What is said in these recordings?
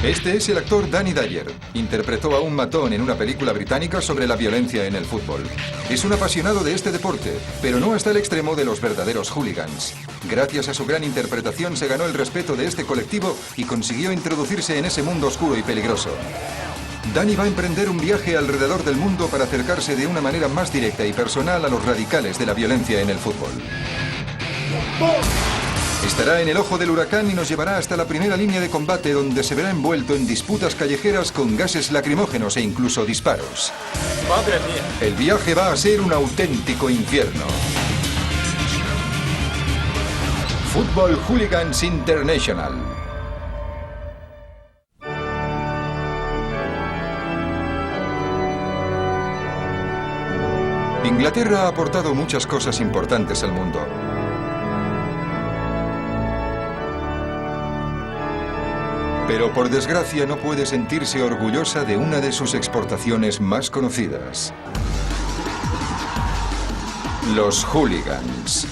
Este es el actor Danny Dyer. Interpretó a un matón en una película británica sobre la violencia en el fútbol. Es un apasionado de este deporte, pero no hasta el extremo de los verdaderos hooligans. Gracias a su gran interpretación se ganó el respeto de este colectivo y consiguió introducirse en ese mundo oscuro y peligroso. Danny va a emprender un viaje alrededor del mundo para acercarse de una manera más directa y personal a los radicales de la violencia en el fútbol. Estará en el ojo del huracán y nos llevará hasta la primera línea de combate, donde se verá envuelto en disputas callejeras con gases lacrimógenos e incluso disparos. ¡Madre mía! El viaje va a ser un auténtico infierno. Football Hooligans International. Inglaterra ha aportado muchas cosas importantes al mundo. Pero por desgracia no puede sentirse orgullosa de una de sus exportaciones más conocidas. Los hooligans,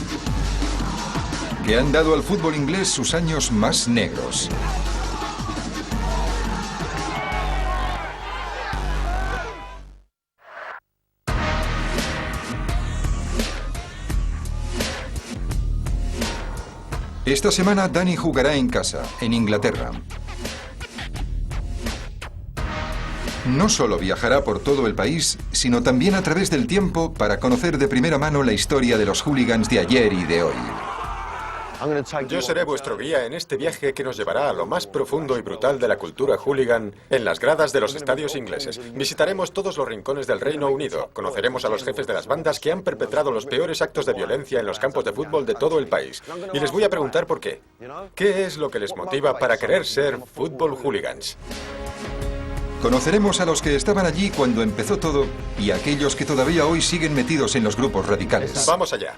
que han dado al fútbol inglés sus años más negros. Esta semana Danny jugará en casa, en Inglaterra. No solo viajará por todo el país, sino también a través del tiempo para conocer de primera mano la historia de los hooligans de ayer y de hoy. Yo seré vuestro guía en este viaje que nos llevará a lo más profundo y brutal de la cultura hooligan en las gradas de los estadios ingleses. Visitaremos todos los rincones del Reino Unido. Conoceremos a los jefes de las bandas que han perpetrado los peores actos de violencia en los campos de fútbol de todo el país. Y les voy a preguntar por qué. ¿Qué es lo que les motiva para querer ser fútbol hooligans? Conoceremos a los que estaban allí cuando empezó todo y a aquellos que todavía hoy siguen metidos en los grupos radicales. Vamos allá.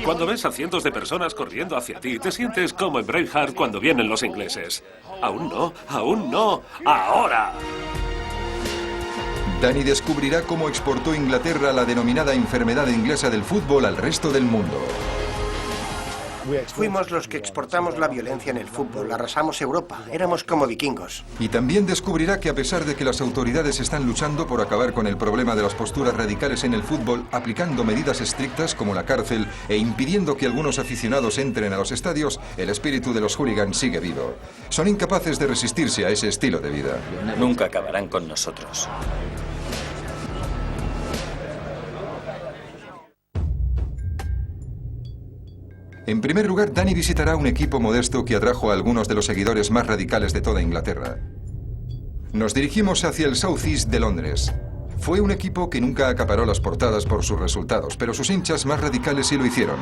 Cuando ves a cientos de personas corriendo hacia ti, te sientes como en Braveheart cuando vienen los ingleses. Aún no, ¡ahora! Danny descubrirá cómo exportó Inglaterra la denominada enfermedad inglesa del fútbol al resto del mundo. Fuimos los que exportamos la violencia en el fútbol, arrasamos Europa, éramos como vikingos. Y también descubrirá que a pesar de que las autoridades están luchando por acabar con el problema de las posturas radicales en el fútbol, aplicando medidas estrictas como la cárcel e impidiendo que algunos aficionados entren a los estadios, el espíritu de los hooligans sigue vivo. Son incapaces de resistirse a ese estilo de vida. Nunca acabarán con nosotros. En primer lugar, Danny visitará un equipo modesto que atrajo a algunos de los seguidores más radicales de toda Inglaterra. Nos dirigimos hacia el South East de Londres. Fue un equipo que nunca acaparó las portadas por sus resultados, pero sus hinchas más radicales sí lo hicieron.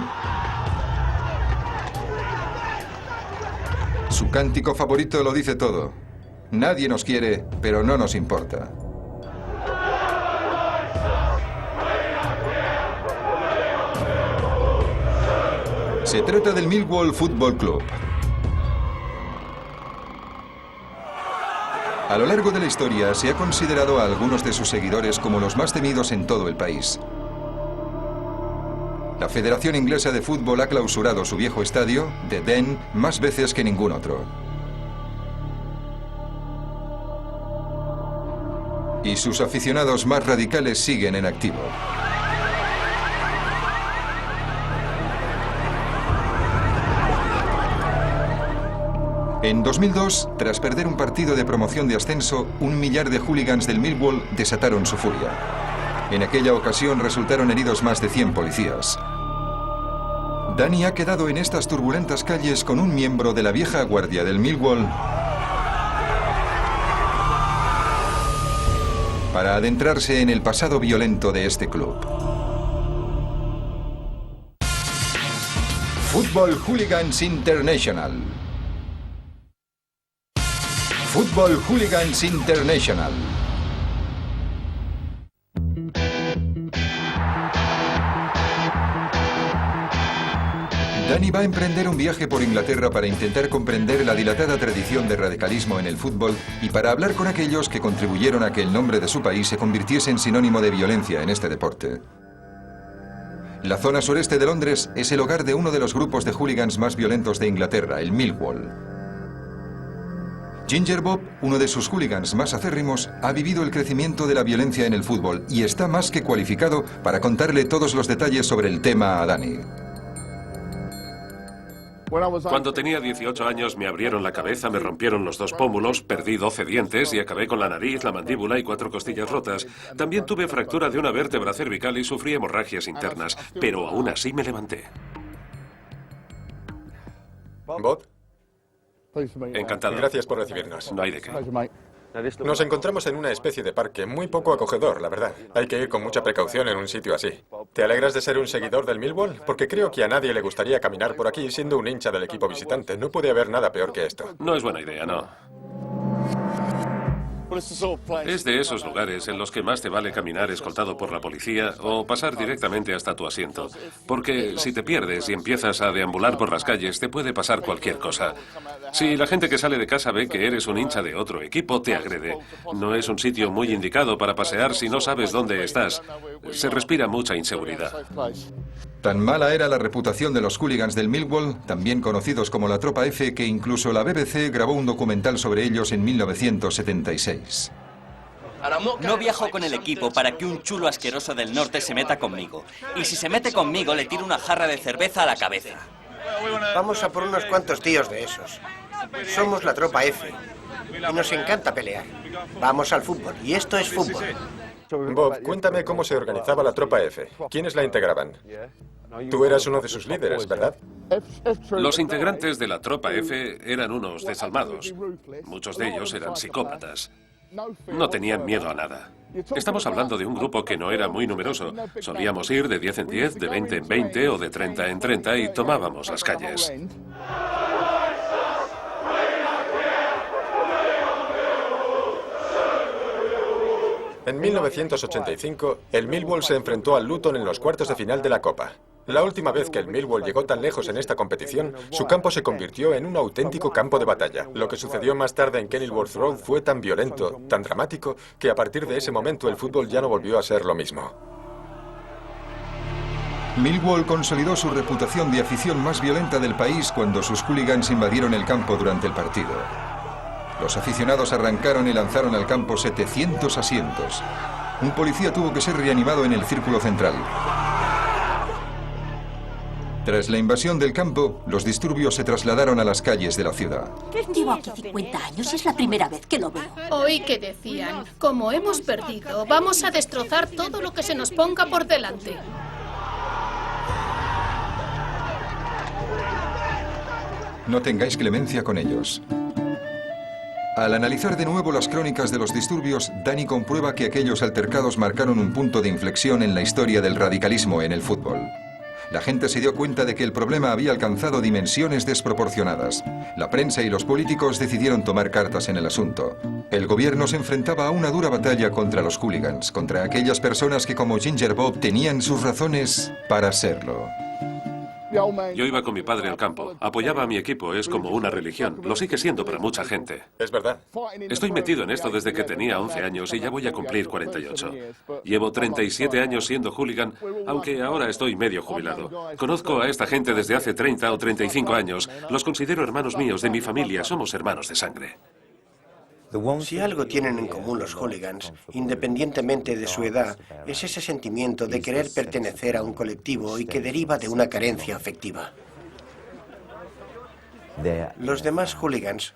Su cántico favorito lo dice todo. Nadie nos quiere, pero no nos importa. Se trata del Millwall Football Club. A lo largo de la historia se ha considerado a algunos de sus seguidores como los más temidos en todo el país. La Federación Inglesa de Fútbol ha clausurado su viejo estadio, The Den, más veces que ningún otro. Y sus aficionados más radicales siguen en activo. En 2002, tras perder un partido de promoción de ascenso, 1 millar de hooligans del Millwall desataron su furia. En aquella ocasión resultaron heridos más de 100 policías. Danny ha quedado en estas turbulentas calles con un miembro de la vieja guardia del Millwall para adentrarse en el pasado violento de este club. Football Hooligans International. Football Hooligans International. Danny va a emprender un viaje por Inglaterra para intentar comprender la dilatada tradición de radicalismo en el fútbol y para hablar con aquellos que contribuyeron a que el nombre de su país se convirtiese en sinónimo de violencia en este deporte. La zona sureste de Londres es el hogar de uno de los grupos de hooligans más violentos de Inglaterra, el Millwall. Ginger Bob, uno de sus hooligans más acérrimos, ha vivido el crecimiento de la violencia en el fútbol y está más que cualificado para contarle todos los detalles sobre el tema a Danny. Cuando tenía 18 años me abrieron la cabeza, me rompieron los 2 pómulos, perdí 12 dientes y acabé con la nariz, la mandíbula y 4 costillas rotas. También tuve fractura de una vértebra cervical y sufrí hemorragias internas, pero aún así me levanté. Bob, Encantado. gracias por recibirnos. No hay de qué. Nos encontramos en una especie de parque muy poco acogedor, la verdad. Hay que ir con mucha precaución en un sitio así. ¿Te alegras de ser un seguidor del Millwall? Porque creo que a nadie le gustaría caminar por aquí siendo un hincha del equipo visitante. No puede haber nada peor que esto. No es buena idea, no. Es de esos lugares en los que más te vale caminar escoltado por la policía o pasar directamente hasta tu asiento. Porque si te pierdes y empiezas a deambular por las calles, te puede pasar cualquier cosa. Si la gente que sale de casa ve que eres un hincha de otro equipo, te agrede. No es un sitio muy indicado para pasear si no sabes dónde estás. Se respira mucha inseguridad. Tan mala era la reputación de los hooligans del Millwall, también conocidos como la Tropa F, que incluso la BBC grabó un documental sobre ellos en 1976. No viajo con el equipo para que un chulo asqueroso del norte se meta conmigo. Y si se mete conmigo, le tiro una jarra de cerveza a la cabeza. Vamos a por unos cuantos tíos de esos. Somos la Tropa F y nos encanta pelear. Vamos al fútbol y esto es fútbol. Bob, cuéntame cómo se organizaba la Tropa F. ¿Quiénes la integraban? Tú eras uno de sus líderes, ¿verdad? Los integrantes de la Tropa F eran unos desalmados. Muchos de ellos eran psicópatas. No tenían miedo a nada. Estamos hablando de un grupo que no era muy numeroso. Solíamos ir de 10 en 10, de 20 en 20 o de 30 en 30 y tomábamos las calles. En 1985, el Millwall se enfrentó al Luton en los cuartos de final de la Copa. La última vez que el Millwall llegó tan lejos en esta competición, su campo se convirtió en un auténtico campo de batalla. Lo que sucedió más tarde en Kenilworth Road fue tan violento, tan dramático, que a partir de ese momento el fútbol ya no volvió a ser lo mismo. Millwall consolidó su reputación de afición más violenta del país cuando sus hooligans invadieron el campo durante el partido. Los aficionados arrancaron y lanzaron al campo 700 asientos. Un policía tuvo que ser reanimado en el círculo central. Tras la invasión del campo, los disturbios se trasladaron a las calles de la ciudad. Llevo aquí 50 años y es la primera vez que lo veo. Oí que decían, como hemos perdido, vamos a destrozar todo lo que se nos ponga por delante. No tengáis clemencia con ellos. Al analizar de nuevo las crónicas de los disturbios, Danny comprueba que aquellos altercados marcaron un punto de inflexión en la historia del radicalismo en el fútbol. La gente se dio cuenta de que el problema había alcanzado dimensiones desproporcionadas. La prensa y los políticos decidieron tomar cartas en el asunto. El gobierno se enfrentaba a una dura batalla contra los hooligans, contra aquellas personas que como Ginger Bob tenían sus razones para serlo. Yo iba con mi padre al campo. Apoyaba a mi equipo, es como una religión. Lo sigue siendo para mucha gente. Es verdad. Estoy metido en esto desde que tenía 11 años y ya voy a cumplir 48. Llevo 37 años siendo hooligan, aunque ahora estoy medio jubilado. Conozco a esta gente desde hace 30 o 35 años. Los considero hermanos míos, de mi familia. Somos hermanos de sangre. Si algo tienen en común los hooligans, independientemente de su edad, es ese sentimiento de querer pertenecer a un colectivo y que deriva de una carencia afectiva. Los demás hooligans